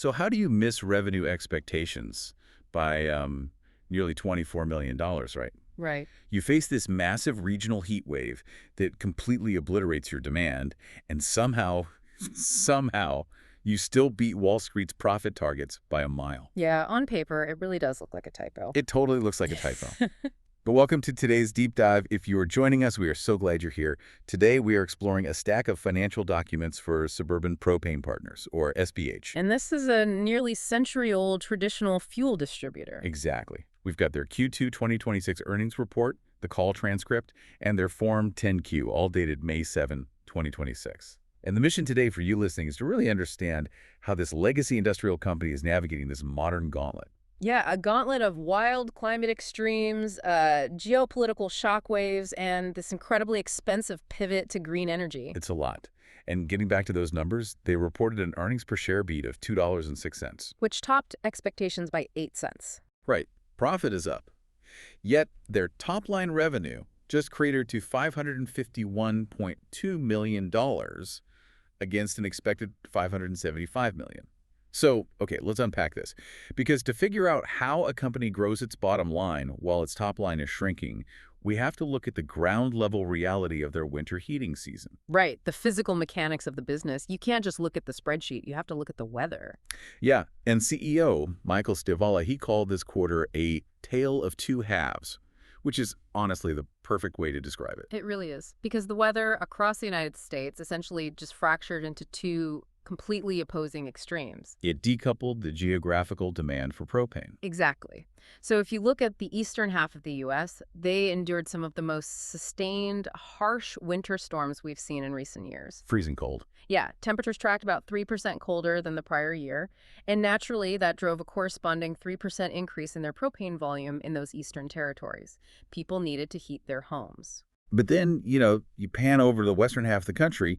So how do you miss revenue expectations by nearly $24 million, right? Right. You face this massive regional heat wave that completely obliterates your demand, and somehow, you still beat Wall Street's profit targets by a mile. Yeah, on paper, it really does look like a typo. It totally looks like a typo. But welcome to today's deep dive. If you are joining us, we are so glad you're here. Today, we are exploring a stack of financial documents for Suburban Propane Partners, or SPH. And this is a nearly century-old traditional fuel distributor. Exactly. We've got their Q2 2026 earnings report, the call transcript, and their Form 10Q, all dated May 7, 2026. And the mission today for you listening is to really understand how this legacy industrial company is navigating this modern gauntlet. Yeah, a gauntlet of wild climate extremes, geopolitical shockwaves, and this incredibly expensive pivot to green energy. It's a lot. And getting back to those numbers, they reported an earnings per share beat of $2.06. Which topped expectations by 8 cents. Right. Profit is up. Yet their top-line revenue just cratered to $551.2 million against an expected $575 million. So, okay, let's unpack this. Because to figure out how a company grows its bottom line while its top line is shrinking, we have to look at the ground-level reality of their winter heating season. Right, the physical mechanics of the business. You can't just look at the spreadsheet. You have to look at the weather. Yeah, and CEO Michael Stivala, he called this quarter a tale of two halves, which is honestly the perfect way to describe it. It really is. Because the weather across the United States essentially just fractured into two completely opposing extremes. It decoupled the geographical demand for propane. Exactly. So if you look at the eastern half of the U.S., they endured some of the most sustained, harsh winter storms we've seen in recent years. Freezing cold. Yeah, temperatures tracked about 3% colder than the prior year, and naturally that drove a corresponding 3% increase in their propane volume in those eastern territories. People needed to heat their homes. But then, you pan over to the western half of the country,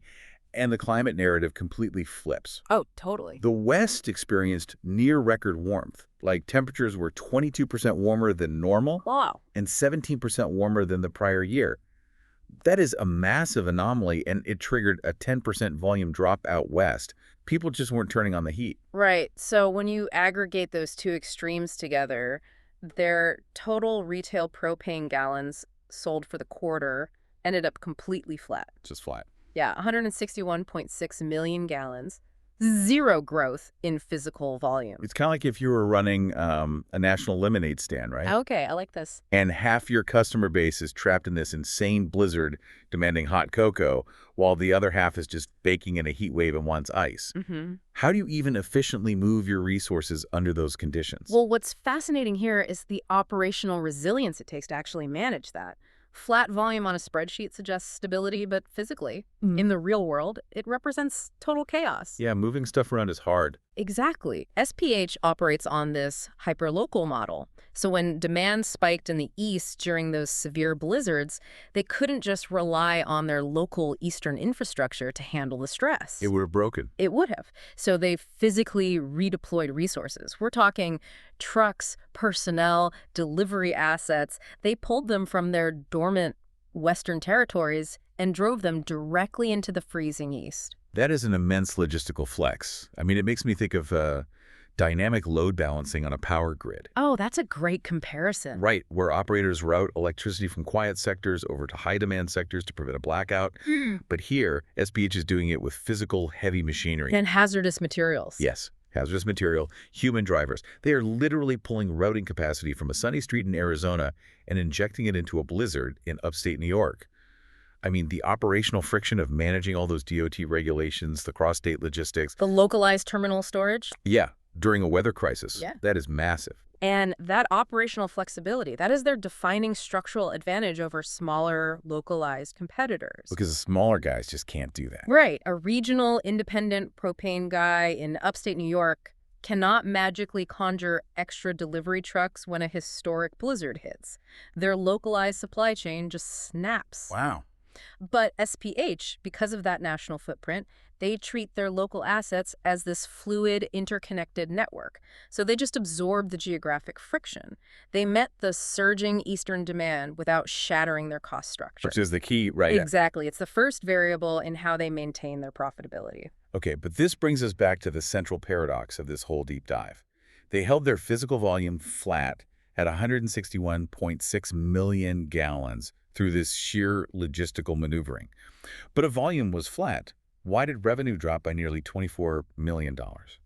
and the climate narrative completely flips. Oh, totally. The West experienced near-record warmth. Like, temperatures were 22% warmer than normal. Wow. And 17% warmer than the prior year. That is a massive anomaly, and it triggered a 10% volume drop out west. People just weren't turning on the heat. Right. So when you aggregate those two extremes together, their total retail propane gallons sold for the quarter ended up completely flat. Just flat. Yeah, 161.6 million gallons. Zero growth in physical volume. It's kind of like if you were running a national lemonade stand, right? Okay, I like this. And half your customer base is trapped in this insane blizzard demanding hot cocoa, while the other half is just baking in a heat wave and wants ice. How do you even efficiently move your resources under those conditions? Well, what's fascinating here is the operational resilience it takes to actually manage that. Flat volume on a spreadsheet suggests stability, but physically, in the real world, it represents total chaos. Yeah, moving stuff around is hard. Exactly. SPH operates on this hyperlocal model. So when demand spiked in the east during those severe blizzards, they couldn't just rely on their local eastern infrastructure to handle the stress. It would have broken. It would have. So they physically redeployed resources. We're talking trucks, personnel, delivery assets. They pulled them from their dormant western territories and drove them directly into the freezing east. That is an immense logistical flex. I mean, it makes me think of dynamic load balancing on a power grid. Oh, that's a great comparison. Right, where operators route electricity from quiet sectors over to high-demand sectors to prevent a blackout. But here, SPH is doing it with physical, heavy machinery. And hazardous materials. Yes, hazardous material, human drivers. They are literally pulling routing capacity from a sunny street in Arizona and injecting it into a blizzard in upstate New York. I mean, the operational friction of managing all those DOT regulations, the cross-state logistics. The localized terminal storage. Yeah, during a weather crisis. Yeah. That is massive. And that operational flexibility, that is their defining structural advantage over smaller, localized competitors. Because the smaller guys just can't do that. Right. A regional independent propane guy in upstate New York cannot magically conjure extra delivery trucks when a historic blizzard hits. Their localized supply chain just snaps. Wow. But SPH, because of that national footprint, they treat their local assets as this fluid, interconnected network. So they just absorb the geographic friction. They met the surging Eastern demand without shattering their cost structure. Which is the key, right? Exactly. It's the first variable in how they maintain their profitability. Okay, but this brings us back to the central paradox of this whole deep dive. They held their physical volume flat at 161.6 million gallons through this sheer logistical maneuvering. But if volume was flat, why did revenue drop by nearly $24 million?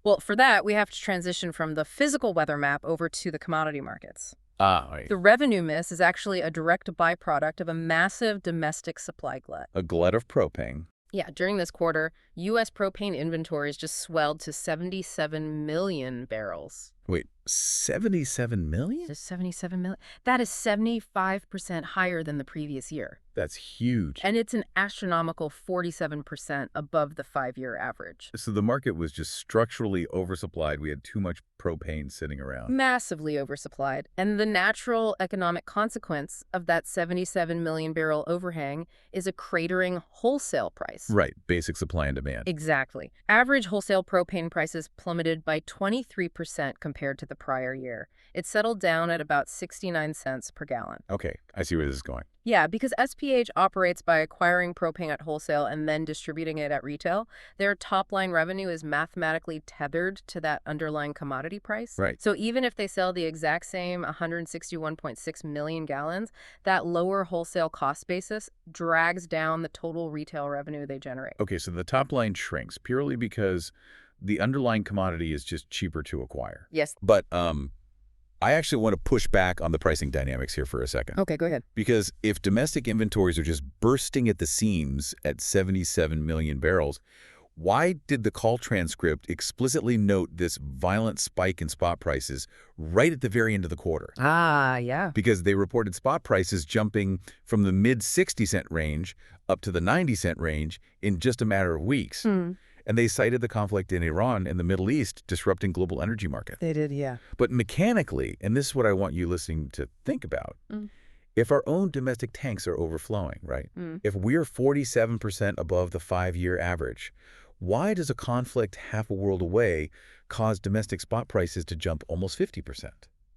Well, for that, we have to transition from the physical weather map over to the commodity markets. Ah, right. The revenue miss is actually a direct byproduct of a massive domestic supply glut. A glut of propane. Yeah, during this quarter, U.S. propane inventories just swelled to 77 million barrels. Wait, 77 million? Just 77 million? That is 75% higher than the previous year. That's huge. And it's an astronomical 47% above the 5-year average. So the market was just structurally oversupplied. We had too much propane sitting around. Massively oversupplied. And the natural economic consequence of that 77 million barrel overhang is a cratering wholesale price. Right, basic supply and demand. Exactly. Average wholesale propane prices plummeted by 23% compared to the prior year. It settled down at about 69 cents per gallon. Okay, I see where this is going. Yeah, because SPH operates by acquiring propane at wholesale and then distributing it at retail, their top-line revenue is mathematically tethered to that underlying commodity price. Right. So even if they sell the exact same 161.6 million gallons, that lower wholesale cost basis drags down the total retail revenue they generate. Okay, so the top line shrinks purely because the underlying commodity is just cheaper to acquire. Yes. But I actually want to push back on the pricing dynamics here for a second. Okay, go ahead. Because if domestic inventories are just bursting at the seams at 77 million barrels, why did the call transcript explicitly note this violent spike in spot prices right at the very end of the quarter? Ah, yeah. Because they reported spot prices jumping from the mid-60-cent range up to the 90-cent range in just a matter of weeks. And they cited the conflict in Iran and the Middle East disrupting global energy markets. They did, yeah. But mechanically, and this is what I want you listening to think about, if our own domestic tanks are overflowing, right? If we're 47% above the 5-year average, why does a conflict half a world away cause domestic spot prices to jump almost 50%?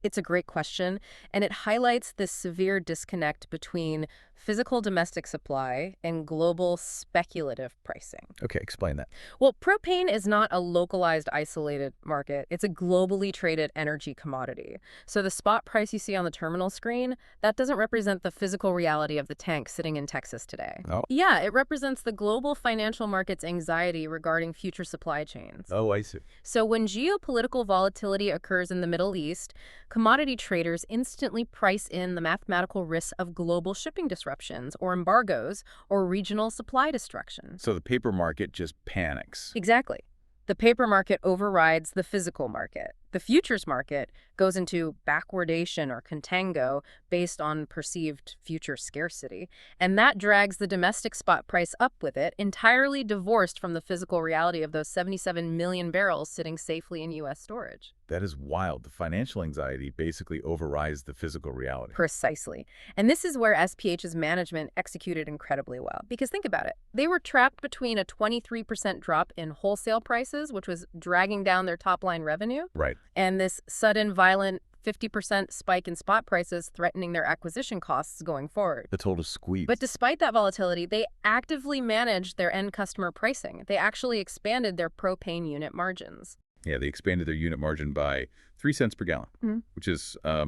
It's a great question, and it highlights this severe disconnect between physical domestic supply and global speculative pricing. Okay, explain that. Well, propane is not a localized, isolated market. It's a globally traded energy commodity. So the spot price you see on the terminal screen, that doesn't represent the physical reality of the tank sitting in Texas today. Oh. Yeah, it represents the global financial market's anxiety regarding future supply chains. Oh, I see. So when geopolitical volatility occurs in the Middle East, commodity traders instantly price in the mathematical risks of global shipping disruptions or embargoes or regional supply destruction. So the paper market just panics. Exactly. The paper market overrides the physical market. The futures market goes into backwardation or contango based on perceived future scarcity, and that drags the domestic spot price up with it, entirely divorced from the physical reality of those 77 million barrels sitting safely in U.S. storage. That is wild. The financial anxiety basically overrides the physical reality. Precisely. And this is where SPH's management executed incredibly well. Because think about it. They were trapped between a 23% drop in wholesale prices, which was dragging down their top-line revenue, Right. and this sudden, violent 50% spike in spot prices threatening their acquisition costs going forward. The total squeeze. But despite that volatility, they actively managed their end customer pricing. They actually expanded their propane unit margins. Yeah, they expanded their unit margin by 3 cents per gallon, which is a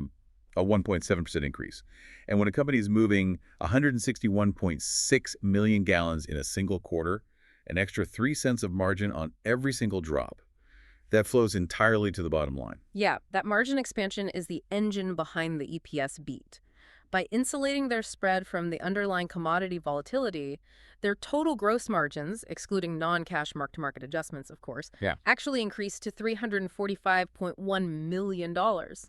1.7% increase. And when a company is moving 161.6 million gallons in a single quarter, an extra 3 cents of margin on every single drop, that flows entirely to the bottom line. Yeah, that margin expansion is the engine behind the EPS beat. By insulating their spread from the underlying commodity volatility, their total gross margins, excluding non-cash mark-to-market adjustments, of course, actually increased to $345.1 million.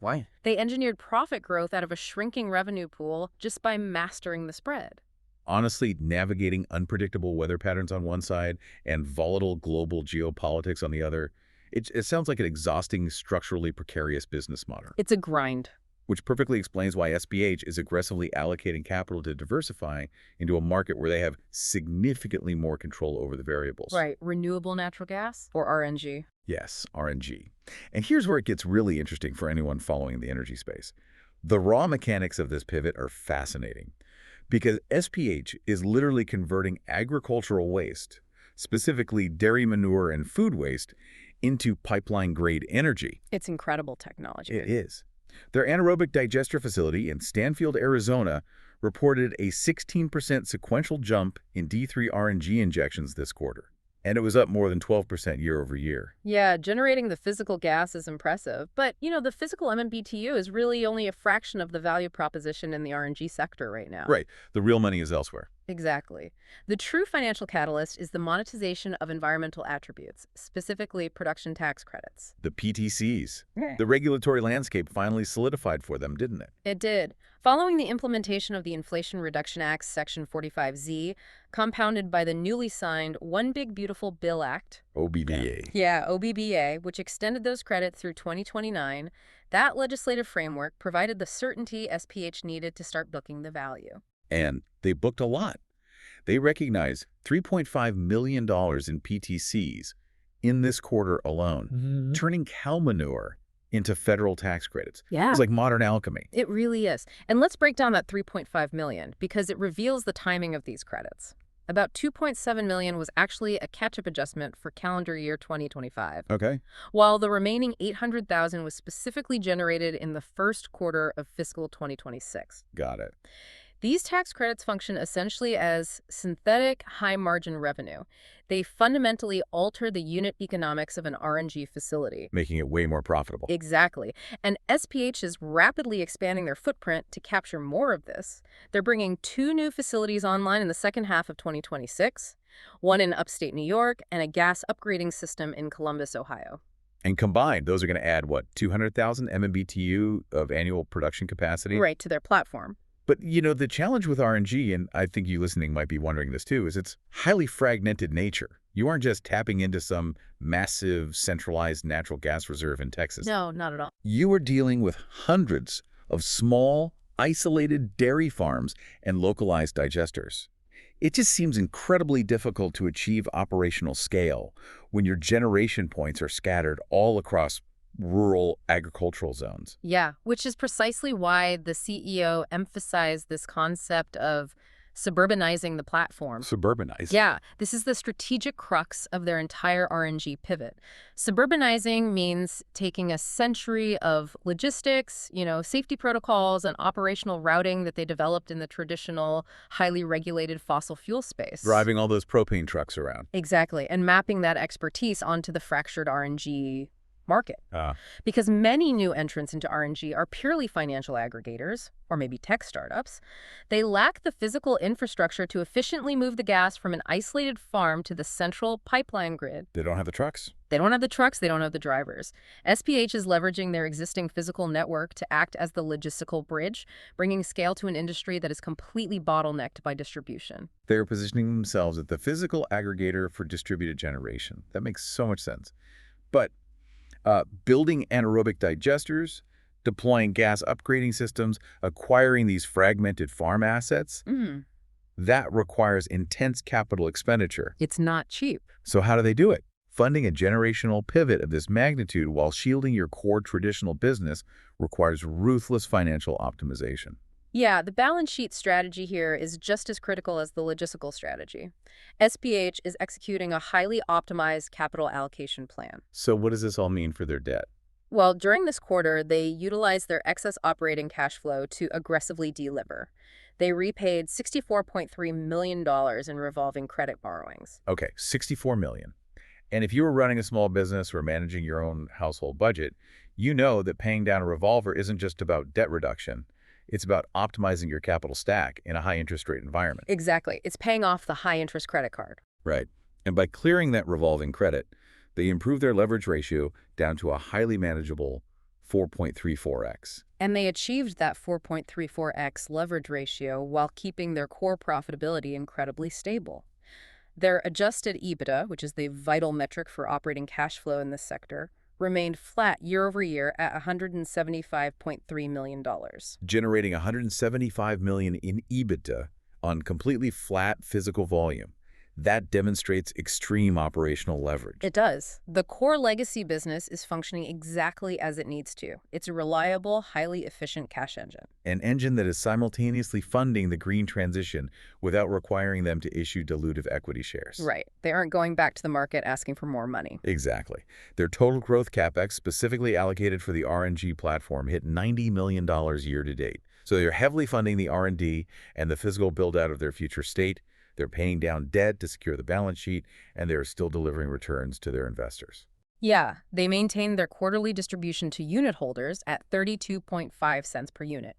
Why? They engineered profit growth out of a shrinking revenue pool just by mastering the spread. Honestly, navigating unpredictable weather patterns on one side and volatile global geopolitics on the other, it sounds like an exhausting, structurally precarious business model. It's a grind. Which perfectly explains why SPH is aggressively allocating capital to diversify into a market where they have significantly more control over the variables. Right, renewable natural gas or RNG. Yes, RNG. And here's where it gets really interesting for anyone following the energy space. The raw mechanics of this pivot are fascinating because SPH is literally converting agricultural waste, specifically dairy manure and food waste, into pipeline-grade energy. It's incredible technology. It is. Their anaerobic digester facility in Stanfield, Arizona, reported a 16% sequential jump in D3 RNG injections this quarter, and it was up more than 12% year over year. Yeah, generating the physical gas is impressive, but, the physical MMBTU is really only a fraction of the value proposition in the RNG sector right now. Right. The real money is elsewhere. Exactly. The true financial catalyst is the monetization of environmental attributes, specifically production tax credits. The PTCs. The regulatory landscape finally solidified for them, didn't it? It did. Following the implementation of the Inflation Reduction Act's Section 45Z, compounded by the newly signed One Big Beautiful Bill Act. OBBA. Yeah, OBBA, which extended those credits through 2029, that legislative framework provided the certainty SPH needed to start booking the value. And they booked a lot. They recognized $3.5 million in PTCs in this quarter alone, turning cow manure into federal tax credits. Yeah. It's like modern alchemy. It really is. And let's break down that $3.5 million, because it reveals the timing of these credits. About $2.7 million was actually a catch-up adjustment for calendar year 2025. Okay. While the remaining $800,000 was specifically generated in the first quarter of fiscal 2026. Got it. These tax credits function essentially as synthetic high-margin revenue. They fundamentally alter the unit economics of an RNG facility. Making it way more profitable. Exactly. And SPH is rapidly expanding their footprint to capture more of this. They're bringing 2 new facilities online in the second half of 2026, one in upstate New York and a gas upgrading system in Columbus, Ohio. And combined, those are going to add, what, 200,000 MMBTU of annual production capacity? Right, to their platform. But, the challenge with RNG, and I think you listening might be wondering this too, is its highly fragmented nature. You aren't just tapping into some massive centralized natural gas reserve in Texas. No, not at all. You are dealing with hundreds of small, isolated dairy farms and localized digesters. It just seems incredibly difficult to achieve operational scale when your generation points are scattered all across rural agricultural zones. Yeah, which is precisely why the CEO emphasized this concept of suburbanizing the platform. Suburbanized? Yeah, this is the strategic crux of their entire RNG pivot. Suburbanizing means taking a century of logistics, safety protocols and operational routing that they developed in the traditional, highly regulated fossil fuel space. Driving all those propane trucks around. Exactly, and mapping that expertise onto the fractured RNG market. Because many new entrants into RNG are purely financial aggregators, or maybe tech startups. They lack the physical infrastructure to efficiently move the gas from an isolated farm to the central pipeline grid. They don't have the trucks. They don't have the trucks, they don't have the drivers. SPH is leveraging their existing physical network to act as the logistical bridge, bringing scale to an industry that is completely bottlenecked by distribution. They're positioning themselves as the physical aggregator for distributed generation. That makes so much sense. But building anaerobic digesters, deploying gas upgrading systems, acquiring these fragmented farm assets, that requires intense capital expenditure. It's not cheap. So how do they do it? Funding a generational pivot of this magnitude while shielding your core traditional business requires ruthless financial optimization. Yeah, the balance sheet strategy here is just as critical as the logistical strategy. SPH is executing a highly optimized capital allocation plan. So what does this all mean for their debt? Well, during this quarter, they utilized their excess operating cash flow to aggressively delever. They repaid $64.3 million in revolving credit borrowings. Okay, $64 million. And if you were running a small business or managing your own household budget, you know that paying down a revolver isn't just about debt reduction. It's about optimizing your capital stack in a high-interest rate environment. Exactly. It's paying off the high-interest credit card. Right. And by clearing that revolving credit, they improve their leverage ratio down to a highly manageable 4.34x. And they achieved that 4.34x leverage ratio while keeping their core profitability incredibly stable. Their adjusted EBITDA, which is the vital metric for operating cash flow in this sector, remained flat year over year at $175.3 million. Generating $175 million in EBITDA on completely flat physical volume. That demonstrates extreme operational leverage. It does. The core legacy business is functioning exactly as it needs to. It's a reliable, highly efficient cash engine. An engine that is simultaneously funding the green transition without requiring them to issue dilutive equity shares. Right. They aren't going back to the market asking for more money. Exactly. Their total growth capex specifically allocated for the RNG platform hit $90 million year to date. So they're heavily funding the R&D and the physical build-out of their future state. They're paying down debt to secure the balance sheet, and they're still delivering returns to their investors. Yeah, they maintain their quarterly distribution to unit holders at 32.5 cents per unit,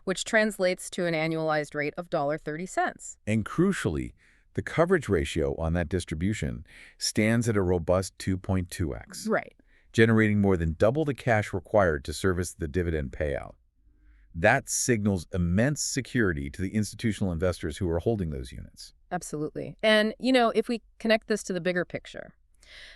which translates to an annualized rate of $1.30. And crucially, the coverage ratio on that distribution stands at a robust 2.2x, Right. generating more than double the cash required to service the dividend payout. That signals immense security to the institutional investors who are holding those units. Absolutely. And, if we connect this to the bigger picture,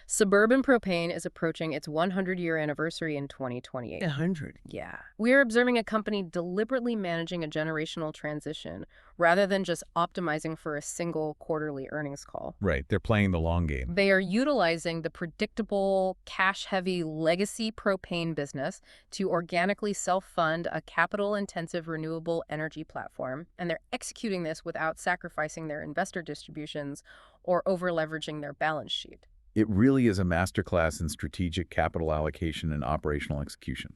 Suburban Propane is approaching its 100-year anniversary in 2028. 100. Yeah. We're observing a company deliberately managing a generational transition rather than just optimizing for a single quarterly earnings call. Right, they're playing the long game. They are utilizing the predictable, cash-heavy legacy propane business to organically self-fund a capital-intensive renewable energy platform, and they're executing this without sacrificing their investor distributions or over-leveraging their balance sheet. It really is a masterclass in strategic capital allocation and operational execution.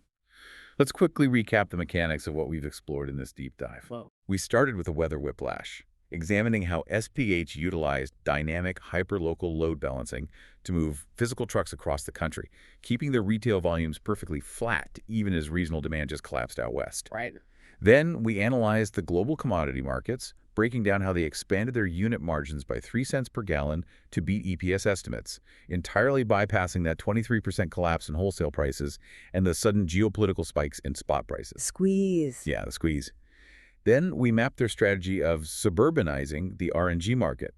Let's quickly recap the mechanics of what we've explored in this deep dive. Whoa. We started with a weather whiplash, examining how SPH utilized dynamic hyperlocal load balancing to move physical trucks across the country, keeping their retail volumes perfectly flat even as regional demand just collapsed out west. Right. Then we analyzed the global commodity markets, breaking down how they expanded their unit margins by 3 cents per gallon to beat EPS estimates, entirely bypassing that 23% collapse in wholesale prices and the sudden geopolitical spikes in spot prices. Squeeze. Yeah, the squeeze. Then we mapped their strategy of suburbanizing the RNG market,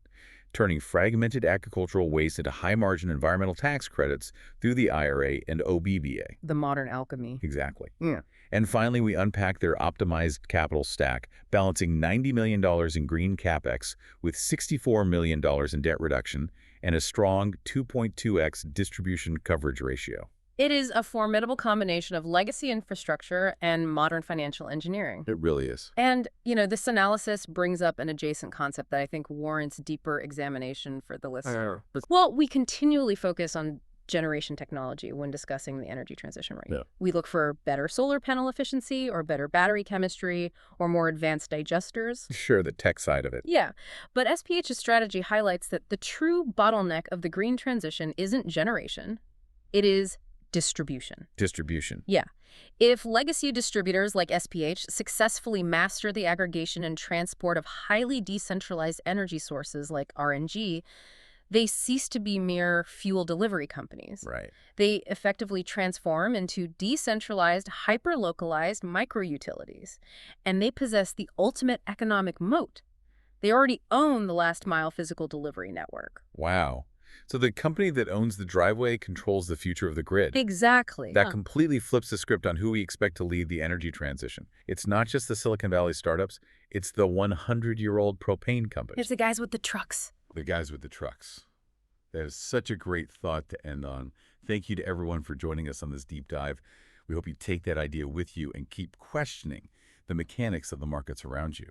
turning fragmented agricultural waste into high-margin environmental tax credits through the IRA and OBBA. The modern alchemy. Exactly. Yeah. And finally, we unpacked their optimized capital stack, balancing $90 million in green capex with $64 million in debt reduction and a strong 2.2x distribution coverage ratio. It is a formidable combination of legacy infrastructure and modern financial engineering. It really is. And, this analysis brings up an adjacent concept that I think warrants deeper examination for the listener. Well, we continually focus on generation technology when discussing the energy transition, right? Yeah. We look for better solar panel efficiency or better battery chemistry or more advanced digesters. Sure, the tech side of it. Yeah, but SPH's strategy highlights that the true bottleneck of the green transition isn't generation. It is distribution. Distribution. Yeah. If legacy distributors like SPH successfully master the aggregation and transport of highly decentralized energy sources like RNG, they cease to be mere fuel delivery companies. Right. They effectively transform into decentralized, hyper-localized micro-utilities, and they possess the ultimate economic moat. They already own the last-mile physical delivery network. Wow. So the company that owns the driveway controls the future of the grid. Exactly. That completely flips the script on who we expect to lead the energy transition. It's not just the Silicon Valley startups, it's the 100-year-old propane companies. It's the guys with the trucks. The guys with the trucks. That is such a great thought to end on. Thank you to everyone for joining us on this deep dive. We hope you take that idea with you and keep questioning the mechanics of the markets around you.